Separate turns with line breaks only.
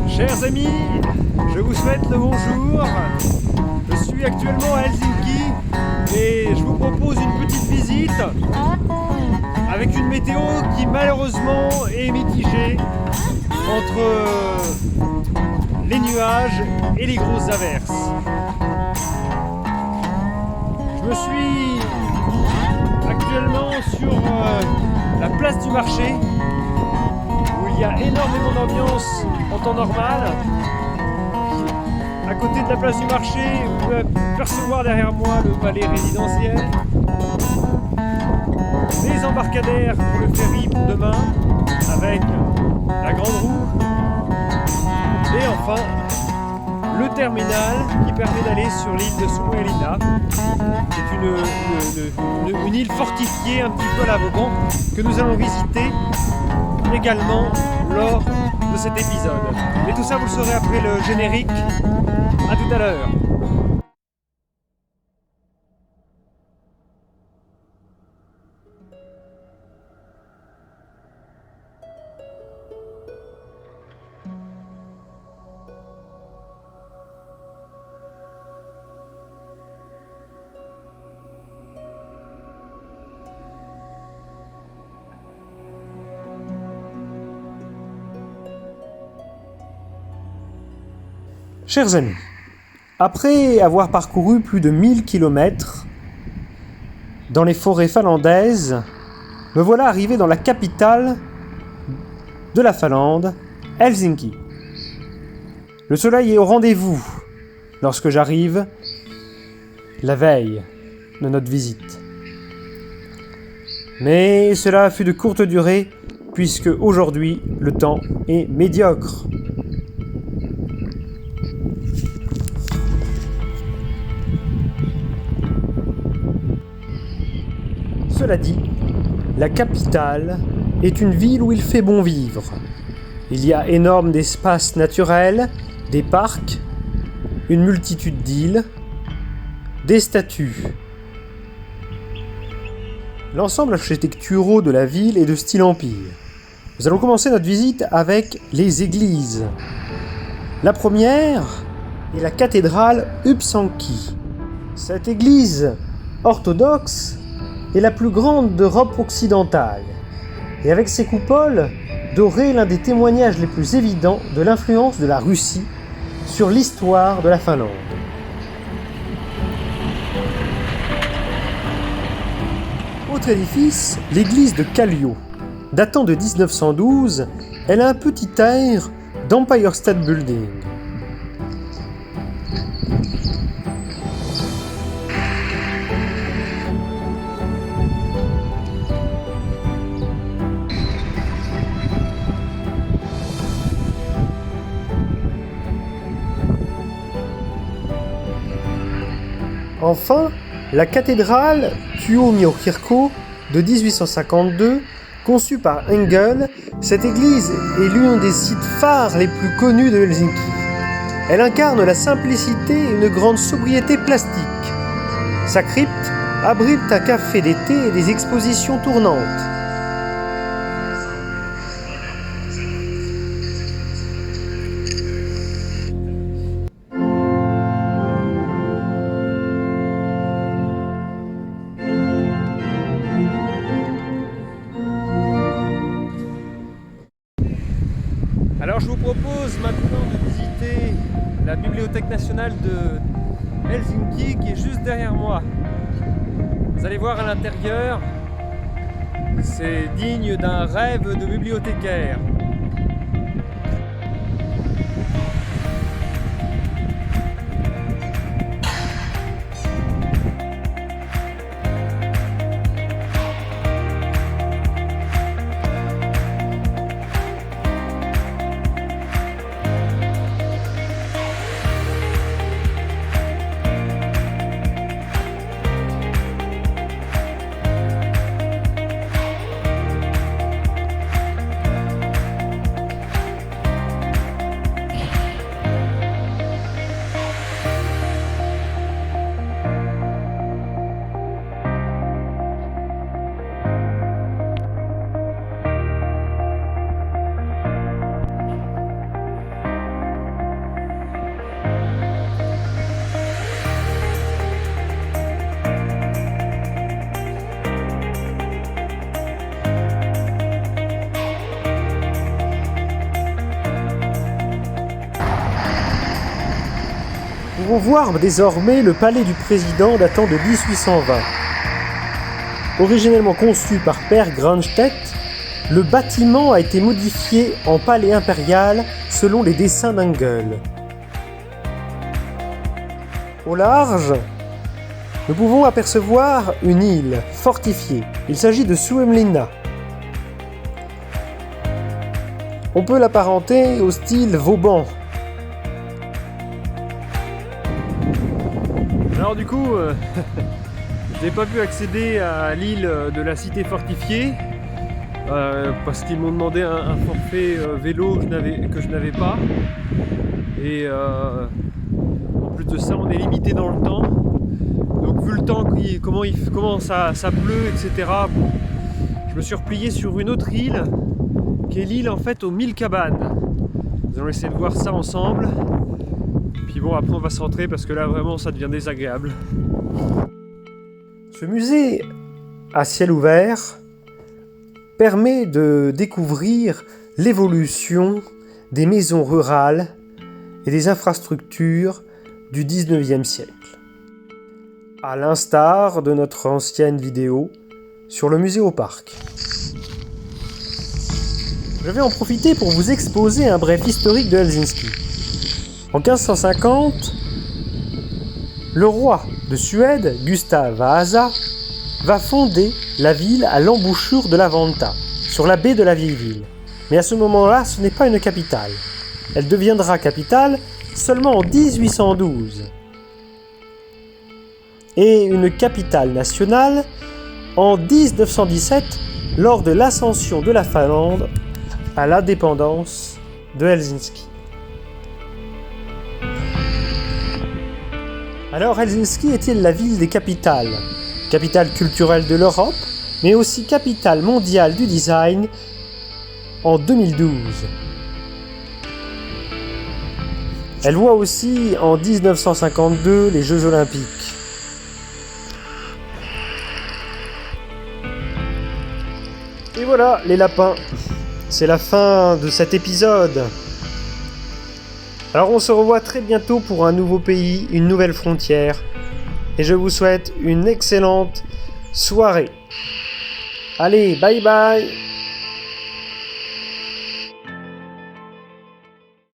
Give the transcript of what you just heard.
Chers amis, je vous souhaite le bonjour. Je suis actuellement à Helsinki et je vous propose une petite visite avec une météo qui malheureusement est mitigée entre les nuages et les grosses averses. Je me suis actuellement sur la place du marché où il y a énormément d'ambiance en temps normal. À côté de la place du marché, vous pouvez percevoir derrière moi le palais résidentiel, les embarcadères pour le ferry pour demain avec la grande roue et enfin le terminal qui permet d'aller sur l'île de Suomenlinna. C'est une île fortifiée un petit peu à l'avant que nous allons visiter également lors de cet épisode. Et tout ça vous le saurez après le générique. À tout à l'heure. Chers amis, après avoir parcouru plus de 1000 km dans les forêts finlandaises, me voilà arrivé dans la capitale de la Finlande, Helsinki. Le soleil est au rendez-vous lorsque j'arrive la veille de notre visite. Mais cela fut de courte durée puisque aujourd'hui le temps est médiocre. Cela dit, la capitale est une ville où il fait bon vivre. Il y a énormément d'espaces naturels, des parcs, une multitude d'îles, des statues. L'ensemble architectural de la ville est de style empire. Nous allons commencer notre visite avec les églises. La première est la cathédrale Upsanki. Cette église orthodoxe est la plus grande d'Europe occidentale, et avec ses coupoles, dorées l'un des témoignages les plus évidents de l'influence de la Russie sur l'histoire de la Finlande. Autre édifice, l'église de Kallio. Datant de 1912, elle a un petit air d'Empire State Building. Enfin, la cathédrale Tuomiokirkko de 1852, conçue par Engel, cette église est l'un des sites phares les plus connus de Helsinki. Elle incarne la simplicité et une grande sobriété plastique. Sa crypte abrite un café d'été et des expositions tournantes. Alors je vous propose maintenant de visiter la Bibliothèque nationale de Helsinki qui est juste derrière moi. Vous allez voir à l'intérieur, c'est digne d'un rêve de bibliothécaire. pouvons voir désormais le palais du président datant de 1820. Originellement conçu par Per Granstedt, le bâtiment a été modifié en palais impérial selon les dessins d'Engel. Au large, nous pouvons apercevoir une île fortifiée. Il s'agit de Suomlinna. On peut l'apparenter au style Vauban. Alors du coup, je n'ai pas pu accéder à l'île de la cité fortifiée parce qu'ils m'ont demandé un forfait vélo que je n'avais pas. Et en plus de ça, on est limité dans le temps. Donc vu le temps, comment ça pleut, etc. Bon, je me suis replié sur une autre île, qui est l'île en fait aux 1000 cabanes. Nous allons essayer de voir ça ensemble. Puis bon, après on va se rentrer parce que là vraiment ça devient désagréable. Ce musée à ciel ouvert permet de découvrir l'évolution des maisons rurales et des infrastructures du 19e siècle. À l'instar de notre ancienne vidéo sur le musée au parc. Je vais en profiter pour vous exposer un bref historique de Helsinki. En 1550, le roi de Suède, Gustav Vasa, va fonder la ville à l'embouchure de la Vanta, sur la baie de la vieille ville. Mais à ce moment-là, ce n'est pas une capitale. Elle deviendra capitale seulement en 1812. Et une capitale nationale en 1917 lors de l'ascension de la Finlande à l'indépendance de Helsinki. Alors Helsinki est-il la ville des capitales? Capitale culturelle de l'Europe, mais aussi capitale mondiale du design en 2012. Elle voit aussi en 1952 les Jeux Olympiques. Et voilà les lapins, c'est la fin de cet épisode. Alors on se revoit très bientôt pour un nouveau pays, une nouvelle frontière. Et je vous souhaite une excellente soirée. Allez, bye bye!